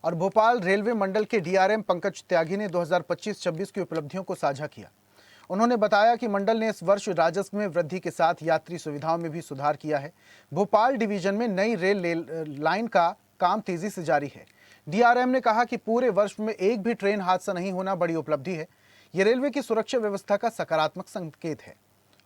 और भोपाल रेलवे मंडल के डीआरएम पंकज त्यागी ने 2025-26 की उपलब्धियों को साझा किया। उन्होंने बताया कि मंडल ने इस वर्ष राजस्व में वृद्धि के साथ यात्री सुविधाओं में भी सुधार किया है। भोपाल डिवीजन में नई रेल लाइन का काम तेजी से जारी है। डीआरएम ने कहा कि पूरे वर्ष में एक भी ट्रेन हादसा नहीं होना बड़ी उपलब्धि है। ये रेलवे की सुरक्षा व्यवस्था का सकारात्मक संकेत है।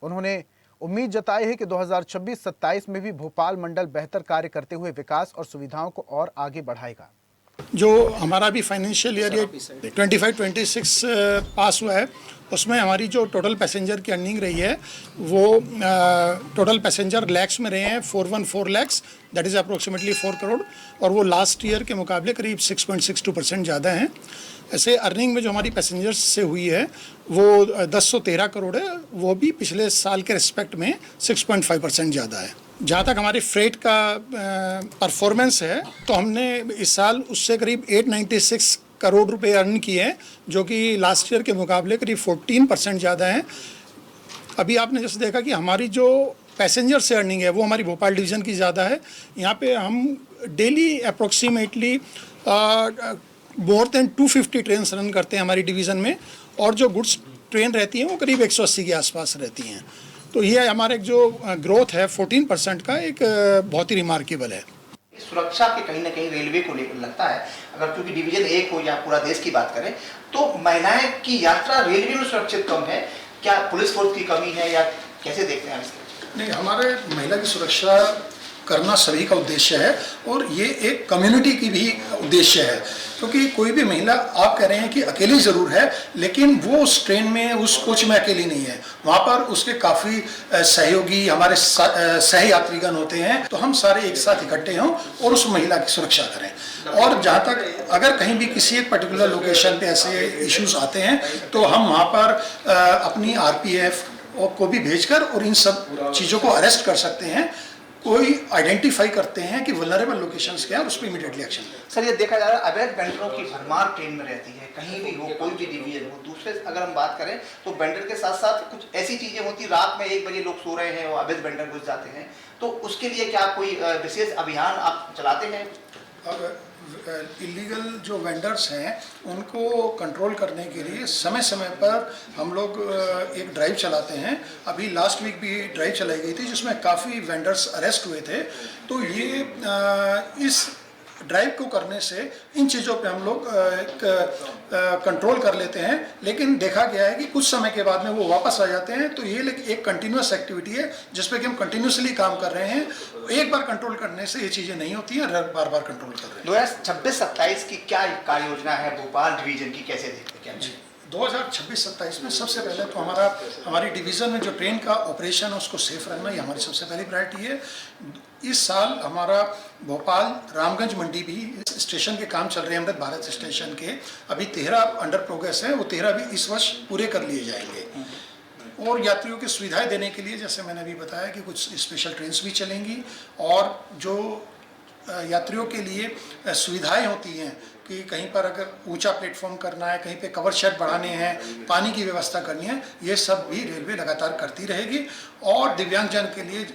उन्होंने उम्मीद जताई है कि 2026-27 में भी भोपाल मंडल बेहतर कार्य करते हुए विकास और सुविधाओं को और आगे बढ़ाएगा। जो हमारा भी फाइनेंशियल ईयर ये 25-26 पास हुआ है, उसमें हमारी जो टोटल पैसेंजर की अर्निंग रही है वो टोटल पैसेंजर लैक्स में रहे हैं 414 lakhs, that is approximately 4 crore, और वो लास्ट ईयर के मुकाबले करीब 6.62% ज़्यादा हैं। ऐसे अर्निंग में जो हमारी पैसेंजर्स से हुई है वो 1013 करोड़ है, वो भी पिछले साल के रिस्पेक्ट में 6.5% ज़्यादा है। जहाँ तक हमारे फ्रेट का परफॉर्मेंस है तो हमने इस साल उससे करीब 896 करोड़ रुपए अर्न किए हैं, जो कि लास्ट ईयर के मुकाबले करीब 14% ज़्यादा है। अभी आपने जैसे देखा कि हमारी जो पैसेंजर से अर्निंग है वो हमारी भोपाल डिवीज़न की ज़्यादा है। यहाँ पे हम daily approximately more than 250 train run करते हैं हमारी डिवीज़न में, और जो गुड्स ट्रेन रहती हैं वो करीब 180 के आसपास रहती हैं। तो ये हमारे जो ग्रोथ है 14% का एक बहुत ही रिमार्केबल है। सुरक्षा के कहीं ना कहीं रेलवे को लेकर लगता है, अगर क्योंकि डिवीजन एक हो या पूरा देश की बात करें तो महिलाएं की यात्रा रेलवे में सुरक्षित कम है। क्या पुलिस फोर्स की कमी है या कैसे देखते हैं इसको? नहीं, हमारे महिला की सुरक्षा करना सभी का उद्देश्य है और ये एक कम्युनिटी की भी उद्देश्य है, क्योंकि कोई भी महिला, आप कह रहे हैं कि अकेली ज़रूर है, लेकिन वो उस ट्रेन में, उस कोच में अकेली नहीं है। वहाँ पर उसके काफ़ी सहयोगी, हमारे सह यात्रीगण होते हैं। तो हम सारे एक साथ इकट्ठे हों और उस महिला की सुरक्षा करें। और जहाँ तक अगर कहीं भी किसी एक पर्टिकुलर लोकेशन पे ऐसे इश्यूज आते हैं तो हम वहाँ पर अपनी आरपीएफ को भी भेजकर और इन सब चीज़ों को अरेस्ट कर सकते हैं। कोई आइडेंटिफाई करते हैं कि वल्नरेबल लोकेशंस क्या है, उस पर इमीडिएटली एक्शन। सर, ये देखा जा रहा है अवैध वेंडरों की भरमार ट्रेन में रहती है, कहीं भी हो, कोई भी डिवीजन हो। दूसरे अगर हम बात करें तो वेंडर के साथ साथ कुछ ऐसी चीजें होती, रात में 1 बजे लोग सो रहे हैं और अवैध वेंडर घुस जाते हैं, तो उसके लिए क्या कोई विशेष अभियान आप चलाते हैं? इलीगल जो वेंडर्स हैं उनको कंट्रोल करने के लिए समय समय पर हम लोग एक ड्राइव चलाते हैं। अभी लास्ट वीक भी ड्राइव चलाई गई थी जिसमें काफ़ी वेंडर्स अरेस्ट हुए थे। तो ये इस ड्राइव को करने से इन चीज़ों पे हम लोग कंट्रोल कर लेते हैं, लेकिन देखा गया है कि कुछ समय के बाद में वो वापस आ जाते हैं। तो ये एक कंटिन्यूस एक्टिविटी है जिसपे कि हम कंटिन्यूसली काम कर रहे हैं। एक बार कंट्रोल करने से ये चीज़ें नहीं होती हैं, बार बार कंट्रोल कर रहे हैं। 2026-27 की क्या कार्य योजना है भोपाल डिवीजन की, कैसे देखते हैं? 2026-27 में सबसे पहले तो हमारी डिवीज़न में जो ट्रेन का ऑपरेशन है उसको सेफ रखना, ये हमारी सबसे पहली प्रायोरिटी है। इस साल हमारा भोपाल रामगंज मंडी भी स्टेशन के काम चल रहे हैं, अमृत भारत स्टेशन के अभी 13 अंडर प्रोग्रेस है, वो 13 भी इस वर्ष पूरे कर लिए जाएंगे। और यात्रियों की सुविधाएं देने के लिए जैसे मैंने अभी बताया कि कुछ स्पेशल ट्रेन भी चलेंगी, और जो यात्रियों के लिए सुविधाएं होती हैं कि कहीं पर अगर ऊंचा प्लेटफॉर्म करना है, कहीं पे कवर शेड बढ़ाने हैं, पानी की व्यवस्था करनी है, ये सब भी रेलवे लगातार करती रहेगी। और दिव्यांगजन के लिए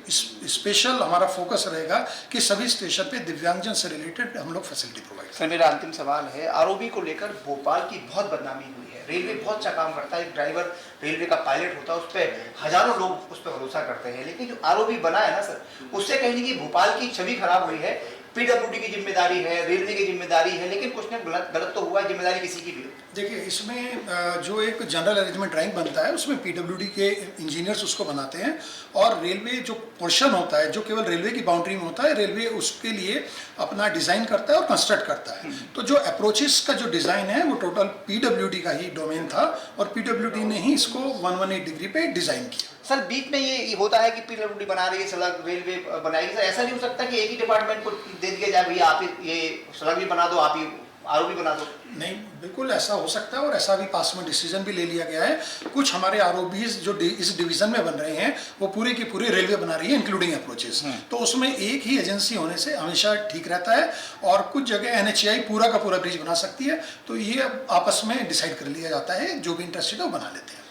स्पेशल हमारा फोकस रहेगा कि सभी स्टेशन पे दिव्यांगजन से रिलेटेड हम लोग फैसिलिटी प्रोवाइड करें। सर, मेरा अंतिम सवाल है, आरओबी को लेकर भोपाल की बहुत बदनामी हुई है। रेलवे बहुत अच्छा काम करता है, एक ड्राइवर रेलवे का पायलट होता है, उस पर हजारों लोग उस पर भरोसा करते हैं, लेकिन जो आरओबी बना है ना सर, उससे कहीं ना कहीं भोपाल की छवि खराब हुई है। पीडब्ल्यूडी की जिम्मेदारी है, रेलवे की जिम्मेदारी है, लेकिन कुछ न गलत तो हुआ है, जिम्मेदारी किसी की भी हो। देखिए, इसमें जो एक जनरल अरेंजमेंट ड्राइंग बनता है उसमें पीडब्ल्यूडी के इंजीनियर्स उसको बनाते हैं, और रेलवे जो पोर्शन होता है जो केवल रेलवे की बाउंड्री में होता है, रेलवे उसके लिए अपना डिज़ाइन करता है और कंस्ट्रक्ट करता है। तो जो अप्रोचेस का जो डिज़ाइन है वो टोटल पीडब्ल्यूडी का ही डोमेन था, और पीडब्ल्यूडी ने ही इसको 118 डिग्री पे डिज़ाइन किया। सर, बीच में ये होता है कि पीडब्ल्यूडी बना रही है सड़क, रेलवे बनाएगी, सर ऐसा नहीं हो सकता कि एक ही डिपार्टमेंट को दे दिया जाए, भैया आप ये सड़क भी बना दो, आप ही आरओबी बना दो? नहीं, बिल्कुल ऐसा हो सकता है, और ऐसा भी पास में डिसीजन भी ले लिया गया है। कुछ हमारे आरओबीज जो इस डिवीजन में बन रहे हैं वो पूरे की पूरी रेलवे बना रही है, इंक्लूडिंग अप्रोचेस। तो उसमें एक ही एजेंसी होने से हमेशा ठीक रहता है, और कुछ जगह एनएचएआई पूरा का पूरा ब्रिज बना सकती है। तो ये आपस में डिसाइड कर लिया जाता है, जो भी इंटरेस्टेड है वो बना लेते हैं।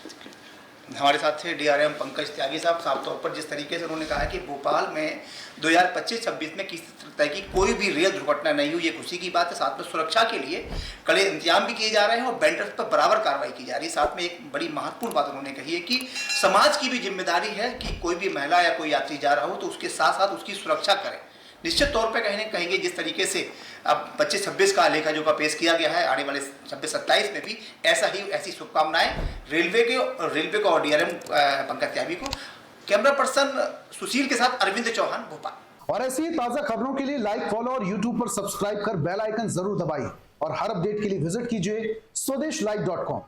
हमारे साथ थे डीआरएम पंकज त्यागी साहब। साफ तौर पर जिस तरीके से उन्होंने कहा कि भोपाल में 2025-26 में किसी तरह की कोई भी रेल दुर्घटना नहीं हुई, ये खुशी की बात है। साथ में सुरक्षा के लिए कड़े इंतजाम भी किए जा रहे हैं और बेंडर्स पर बराबर कार्रवाई की जा रही है। साथ में एक बड़ी महत्वपूर्ण बात उन्होंने कही है कि समाज की भी जिम्मेदारी है कि कोई भी महिला या कोई यात्री जा रहा हो तो उसके साथ साथ उसकी सुरक्षा करें। निश्चित तौर पे कहेंगे जिस तरीके से अब 25-26 का लेखा जोखा पेश किया गया है, आने वाले 26-27 में भी ऐसी शुभकामनाएं रेलवे को और डीआरएम पंकज त्यागी को। कैमरा पर्सन सुशील के साथ अरविंद चौहान, भोपाल। और ऐसी ही ताजा खबरों के लिए लाइक, फॉलो और यूट्यूब पर सब्सक्राइब कर बेल आइकन जरूर दबाइए और हर अपडेट के लिए विजिट कीजिए स्वदेशलाइव.com।